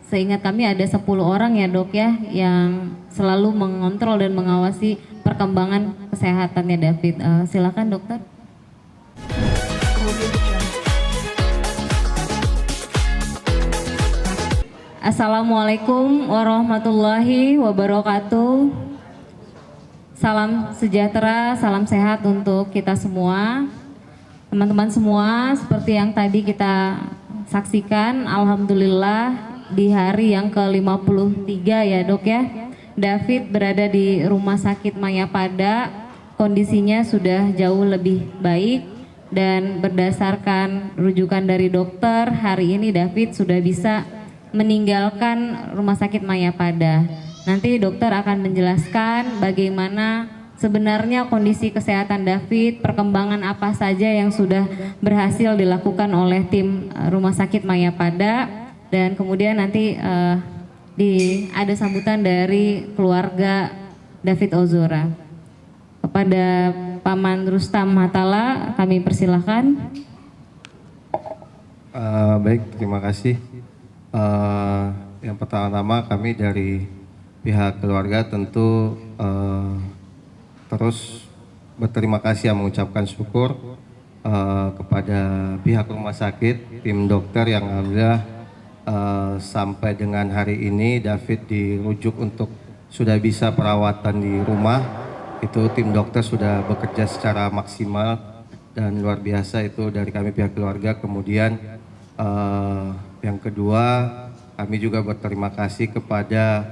seingat kami ada 10 orang ya dok ya yang selalu mengontrol dan mengawasi perkembangan kesehatannya David. Silakan dokter. Assalamualaikum warahmatullahi wabarakatuh. Salam sejahtera, salam sehat untuk kita semua. Teman-teman semua, seperti yang tadi kita saksikan, alhamdulillah di hari yang ke-53 ya dok ya, David berada di Rumah Sakit Mayapada, kondisinya sudah jauh lebih baik dan berdasarkan rujukan dari dokter, hari ini David sudah bisa meninggalkan Rumah Sakit Mayapada. Nanti dokter akan menjelaskan bagaimana sebenarnya kondisi kesehatan David, perkembangan apa saja yang sudah berhasil dilakukan oleh tim Rumah Sakit Mayapada, dan kemudian nanti ada sambutan dari keluarga David Ozora. Kepada Paman Rustam Hatala kami persilahkan. Baik, terima kasih. Yang pertama-tama kami dari pihak keluarga tentu terus berterima kasih dan mengucapkan syukur kepada pihak rumah sakit, tim dokter yang alhamdulillah sampai dengan hari ini David dirujuk untuk sudah bisa perawatan di rumah. Itu tim dokter sudah bekerja secara maksimal dan luar biasa itu dari kami pihak keluarga. Kemudian yang kedua kami juga berterima kasih kepada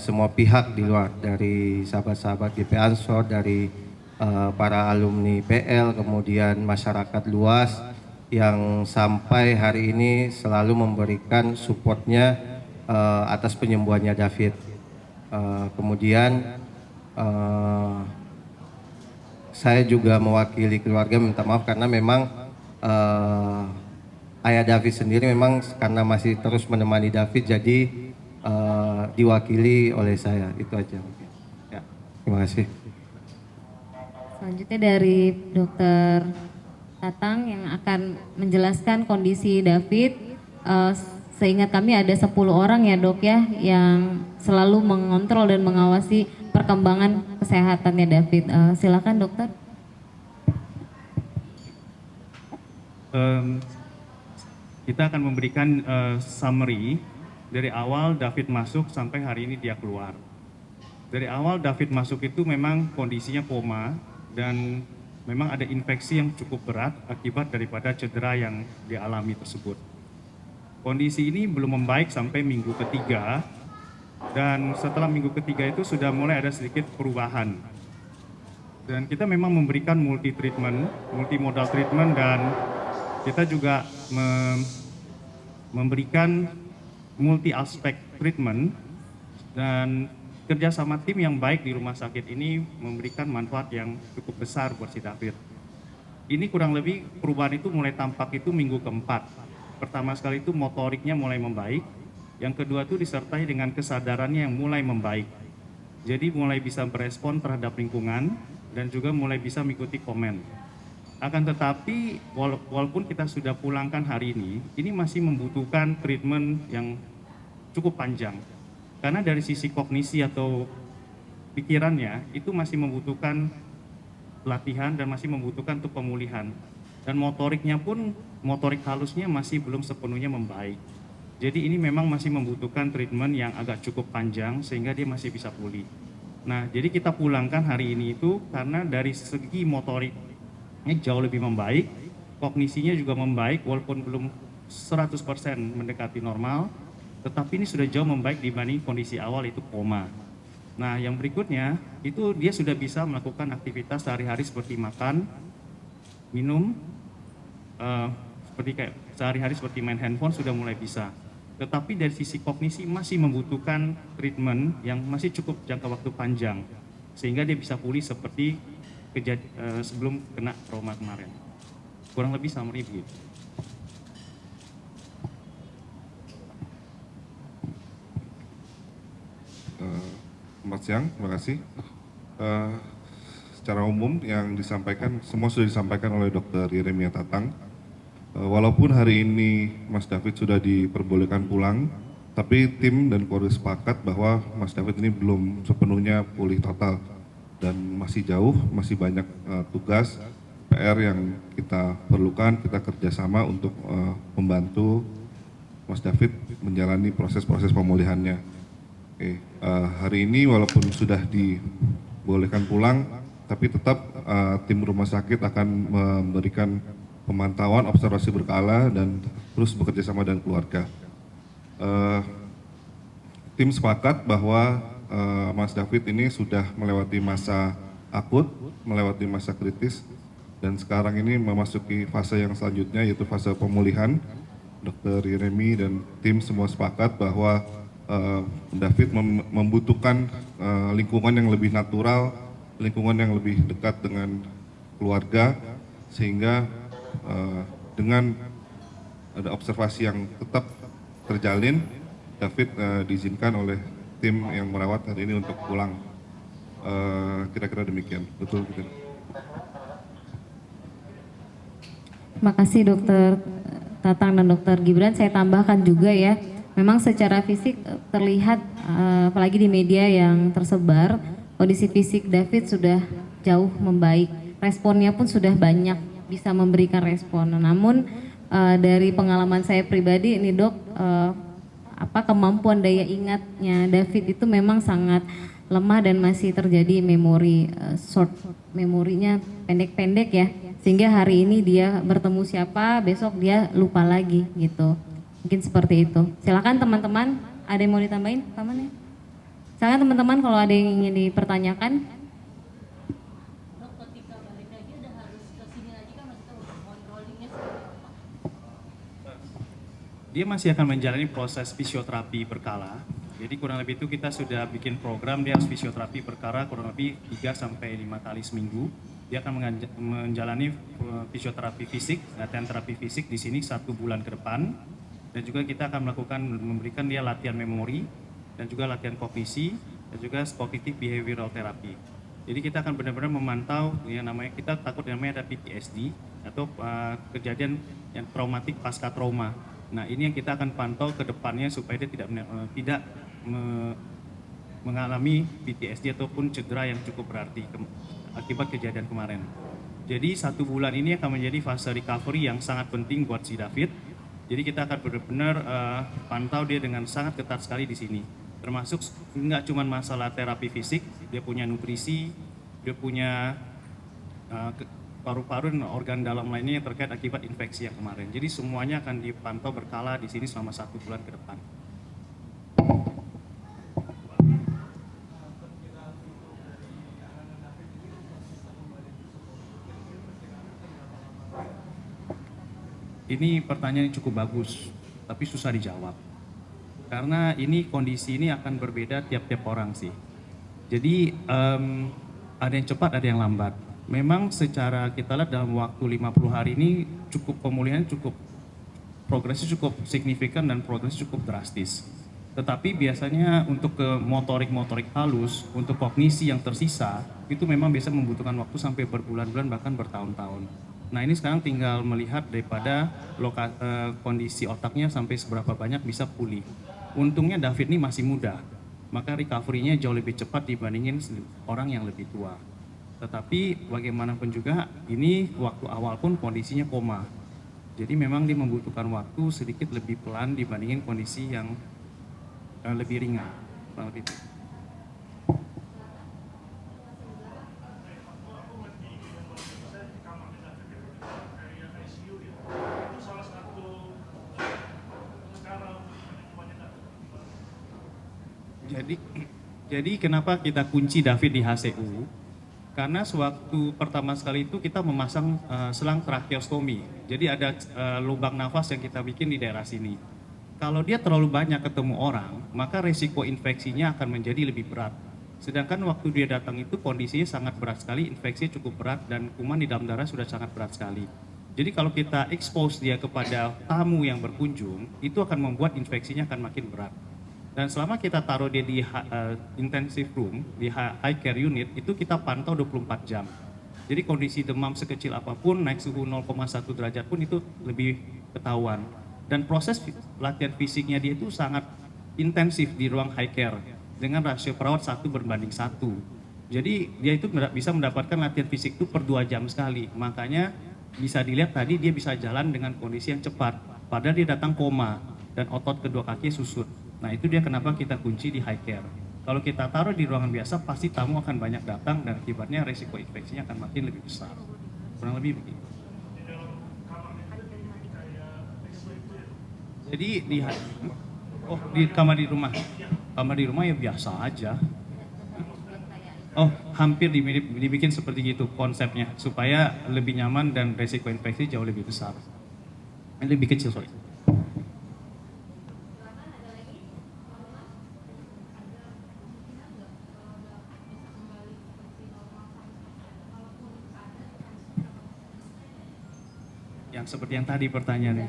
semua pihak di luar, dari sahabat-sahabat GP Ansor, dari para alumni PL, kemudian masyarakat luas yang sampai hari ini selalu memberikan supportnya atas penyembuhannya David. Kemudian saya juga mewakili keluarga minta maaf karena memang ayah David sendiri memang karena masih terus menemani David, jadi diwakili oleh saya. Itu aja. Ya, terima kasih. Selanjutnya dari Dokter Tatang yang akan menjelaskan kondisi David. Seingat kami ada 10 orang ya dok ya yang selalu mengontrol dan mengawasi perkembangan kesehatannya David. Silakan dokter. Kita akan memberikan summary dari awal David masuk sampai hari ini dia keluar. Dari awal David masuk itu memang kondisinya koma dan memang ada infeksi yang cukup berat akibat daripada cedera yang dialami tersebut. Kondisi ini belum membaik sampai minggu ketiga, dan setelah minggu ketiga itu sudah mulai ada sedikit perubahan. Dan kita memang memberikan multimodal treatment, dan kita juga memberikan multi aspek treatment, dan kerjasama tim yang baik di rumah sakit ini memberikan manfaat yang cukup besar buat si David. Ini kurang lebih perubahan itu mulai tampak itu minggu keempat. Pertama sekali itu motoriknya mulai membaik, yang kedua itu disertai dengan kesadarannya yang mulai membaik. Jadi mulai bisa berespon terhadap lingkungan dan juga mulai bisa mengikuti komen. Akan tetapi walaupun kita sudah pulangkan hari ini masih membutuhkan treatment yang cukup panjang. Karena dari sisi kognisi atau pikirannya itu masih membutuhkan latihan dan masih membutuhkan untuk pemulihan. Dan motoriknya pun, motorik halusnya masih belum sepenuhnya membaik. Jadi ini memang masih membutuhkan treatment yang agak cukup panjang sehingga dia masih bisa pulih. Nah, jadi kita pulangkan hari ini itu karena dari segi motoriknya jauh lebih membaik, kognisinya juga membaik walaupun belum 100% mendekati normal, tetapi ini sudah jauh membaik dibanding kondisi awal itu koma. Nah, yang berikutnya itu dia sudah bisa melakukan aktivitas sehari-hari seperti makan, minum, seperti kayak sehari-hari seperti main handphone sudah mulai bisa. Tetapi dari sisi kognisi masih membutuhkan treatment yang masih cukup jangka waktu panjang sehingga dia bisa pulih seperti sebelum kena trauma kemarin. Kurang lebih summary begitu. Selamat siang, terima kasih. Secara umum yang disampaikan, semua sudah disampaikan oleh Dr. Yeremia Tatang. Walaupun hari ini Mas David sudah diperbolehkan pulang, Tapi tim dan keluarga sepakat bahwa Mas David ini belum sepenuhnya pulih total dan masih jauh, masih banyak tugas PR yang kita perlukan, kita kerjasama untuk membantu Mas David menjalani proses-proses pemulihannya. Oke, hari ini walaupun sudah dibolehkan pulang, tapi tetap tim rumah sakit akan memberikan pemantauan observasi berkala dan terus bekerja sama dengan keluarga. Tim sepakat bahwa Mas David ini sudah melewati masa akut, melewati masa kritis, dan sekarang ini memasuki fase yang selanjutnya yaitu fase pemulihan. Dr. Yeremi dan tim semua sepakat bahwa David membutuhkan lingkungan yang lebih natural, lingkungan yang lebih dekat dengan keluarga, sehingga dengan ada observasi yang tetap terjalin, David diizinkan oleh tim yang merawat hari ini untuk pulang. Kira-kira demikian, betul gitu. Terima kasih Dokter Tatang dan Dokter Gibran. Saya tambahkan juga ya, memang secara fisik terlihat apalagi di media yang tersebar, kondisi fisik David sudah jauh membaik. Responnya pun sudah banyak bisa memberikan respon. Namun dari pengalaman saya pribadi ini Dok, kemampuan daya ingatnya David itu memang sangat lemah dan masih terjadi memori memorinya pendek-pendek ya, sehingga hari ini dia bertemu siapa, besok dia lupa lagi gitu. Mungkin seperti itu. Silakan teman-teman, ada yang mau ditambahin Paman ya? Silakan teman-teman kalau ada yang ingin dipertanyakan. Dia masih akan menjalani proses fisioterapi berkala. Jadi kurang lebih itu kita sudah bikin program, dia harus fisioterapi berkala kurang lebih 3-5 kali seminggu. Dia akan menjalani fisioterapi fisik, latihan terapi fisik di sini 1 bulan ke depan. Dan juga kita akan memberikan dia latihan memori dan juga latihan kognisi dan juga cognitive behavioral therapy. Jadi kita akan benar-benar memantau yang namanya, kita takut namanya ada PTSD atau kejadian yang traumatik pasca trauma. Nah, ini yang kita akan pantau ke depannya supaya dia tidak mengalami PTSD ataupun cedera yang cukup berarti akibat kejadian kemarin. Jadi 1 bulan ini akan menjadi fase recovery yang sangat penting buat si David. Jadi kita akan benar-benar pantau dia dengan sangat ketat sekali di sini. Termasuk nggak cuma masalah terapi fisik, dia punya nutrisi, dia punya paru-paru dan organ dalam lainnya yang terkait akibat infeksi yang kemarin. Jadi semuanya akan dipantau berkala di sini selama 1 bulan ke depan. Ini pertanyaan yang cukup bagus, tapi susah dijawab. Karena ini kondisi ini akan berbeda tiap-tiap orang sih. Jadi ada yang cepat, ada yang lambat. Memang secara kita lihat dalam waktu 50 hari ini pemulihan progresnya cukup signifikan dan progresnya cukup drastis. Tetapi biasanya untuk ke motorik halus, untuk kognisi yang tersisa, itu memang biasa membutuhkan waktu sampai berbulan-bulan bahkan bertahun-tahun. Nah, ini sekarang tinggal melihat daripada kondisi otaknya sampai seberapa banyak bisa pulih. Untungnya David ini masih muda, maka recovery-nya jauh lebih cepat dibandingin orang yang lebih tua. Tetapi bagaimanapun juga ini waktu awal pun kondisinya koma. Jadi memang dia membutuhkan waktu sedikit lebih pelan dibandingin kondisi yang lebih ringan. Jadi kenapa kita kunci David di HCU? Karena sewaktu pertama sekali itu kita memasang selang tracheostomi. Jadi ada lubang nafas yang kita bikin di daerah sini. Kalau dia terlalu banyak ketemu orang, maka resiko infeksinya akan menjadi lebih berat. Sedangkan waktu dia datang itu kondisinya sangat berat sekali, infeksinya cukup berat dan kuman di dalam darah sudah sangat berat sekali. Jadi kalau kita expose dia kepada tamu yang berkunjung, itu akan membuat infeksinya akan makin berat. Dan selama kita taruh dia di intensive room, di high care unit, itu kita pantau 24 jam. Jadi kondisi demam sekecil apapun, naik suhu 0,1 derajat pun itu lebih ketahuan. Dan proses latihan fisiknya dia itu sangat intensif di ruang high care dengan rasio perawat 1:1. Jadi dia itu bisa mendapatkan latihan fisik itu per 2 jam sekali. Makanya bisa dilihat tadi dia bisa jalan dengan kondisi yang cepat. Padahal dia datang koma dan otot kedua kaki susut. Nah itu dia kenapa kita kunci di high care. Kalau kita taruh di ruangan biasa pasti tamu akan banyak datang dan akibatnya risiko infeksinya akan makin lebih besar. Kurang lebih begitu. Jadi di kamar di rumah ya biasa aja. Oh, hampir dibikin seperti gitu konsepnya supaya lebih nyaman dan resiko infeksi jauh lebih besar. Ini lebih kecil sorry. Yang seperti yang tadi pertanyaannya.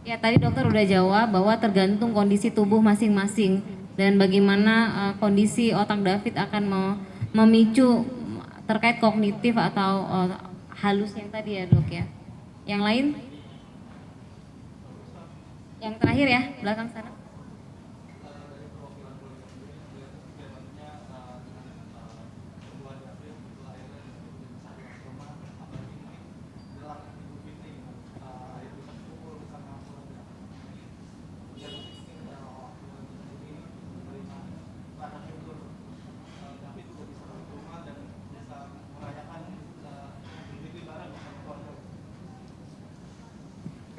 Ya tadi dokter udah jawab bahwa tergantung kondisi tubuh masing-masing dan bagaimana kondisi otak David akan memicu terkait kognitif atau halus yang tadi ya dok ya. Yang lain? Yang terakhir ya, belakang sana.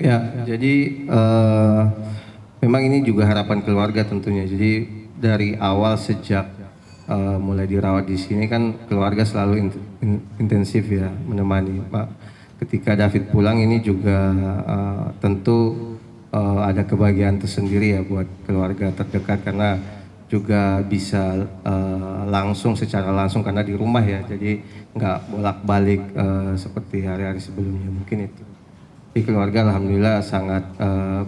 Ya, jadi memang ini juga harapan keluarga tentunya. Jadi dari awal sejak mulai dirawat di sini kan keluarga selalu intensif ya menemani Pak. Ketika David pulang ini juga tentu ada kebahagiaan tersendiri ya buat keluarga terdekat karena juga bisa secara langsung karena di rumah ya. Jadi nggak bolak-balik seperti hari-hari sebelumnya mungkin itu. Di keluarga alhamdulillah sangat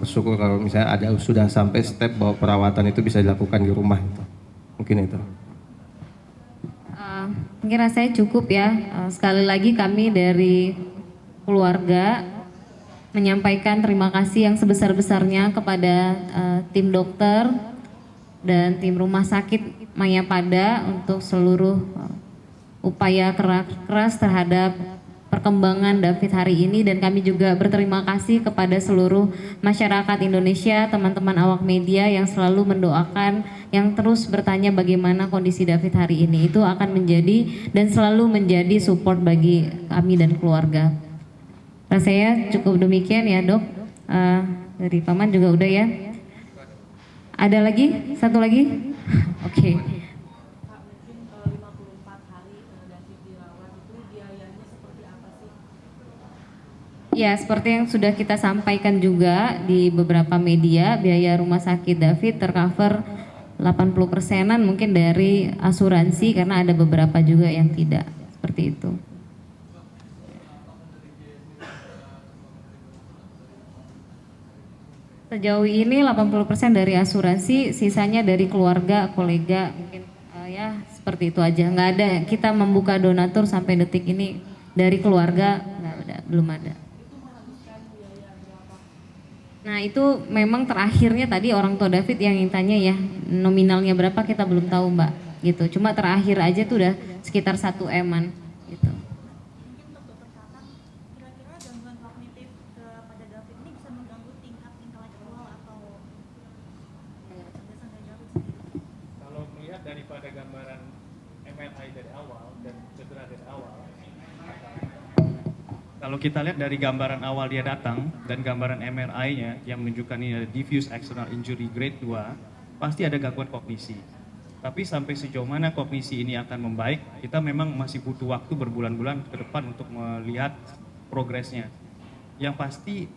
bersyukur kalau misalnya sudah sampai step bahwa perawatan itu bisa dilakukan di rumah itu. Mungkin itu. Mungkin rasanya cukup ya. Sekali lagi kami dari keluarga menyampaikan terima kasih yang sebesar-besarnya kepada tim dokter dan tim rumah sakit Mayapada untuk seluruh upaya keras terhadap perkembangan David hari ini, dan kami juga berterima kasih kepada seluruh masyarakat Indonesia, teman-teman awak media yang selalu mendoakan, yang terus bertanya bagaimana kondisi David hari ini. Itu akan menjadi dan selalu menjadi support bagi kami dan keluarga. Rasanya cukup demikian ya dok. Dari Paman juga udah ya. Ada lagi? Satu lagi? Oke. Ya, seperti yang sudah kita sampaikan juga di beberapa media, biaya rumah sakit David tercover 80%-an mungkin dari asuransi karena ada beberapa juga yang tidak, seperti itu. Sejauh ini 80% dari asuransi, sisanya dari keluarga, kolega, mungkin ya seperti itu aja. Nggak ada, kita membuka donatur sampai detik ini dari keluarga, nggak ada, belum ada. Nah itu memang terakhirnya tadi orang tua David yang tanya ya, nominalnya berapa kita belum tahu mbak, gitu. Cuma terakhir aja tuh udah sekitar 1 M-an, gitu. Mungkin untuk dokter Tatang, kira-kira gangguan kognitif pada David ini bisa mengganggu tingkat intelektual atau kecerdasan dari David sendiri? Kalau melihat daripada gambaran MRI dari awal dan cedera dari awal, kalau kita lihat dari gambaran awal dia datang dan gambaran MRI-nya yang menunjukkan ini ada diffuse external injury grade 2, pasti ada gangguan kognisi. Tapi sampai sejauh mana kognisi ini akan membaik, kita memang masih butuh waktu berbulan-bulan ke depan untuk melihat progresnya. Yang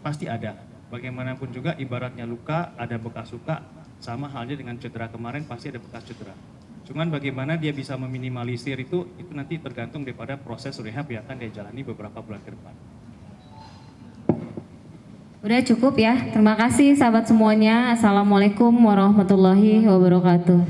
pasti ada. Bagaimanapun juga ibaratnya luka, ada bekas luka, sama halnya dengan cedera kemarin pasti ada bekas cedera. Cuman bagaimana dia bisa meminimalisir itu nanti tergantung daripada proses rehab yang akan dia jalani beberapa bulan ke depan. Udah cukup ya, terima kasih sahabat semuanya. Assalamualaikum warahmatullahi wabarakatuh.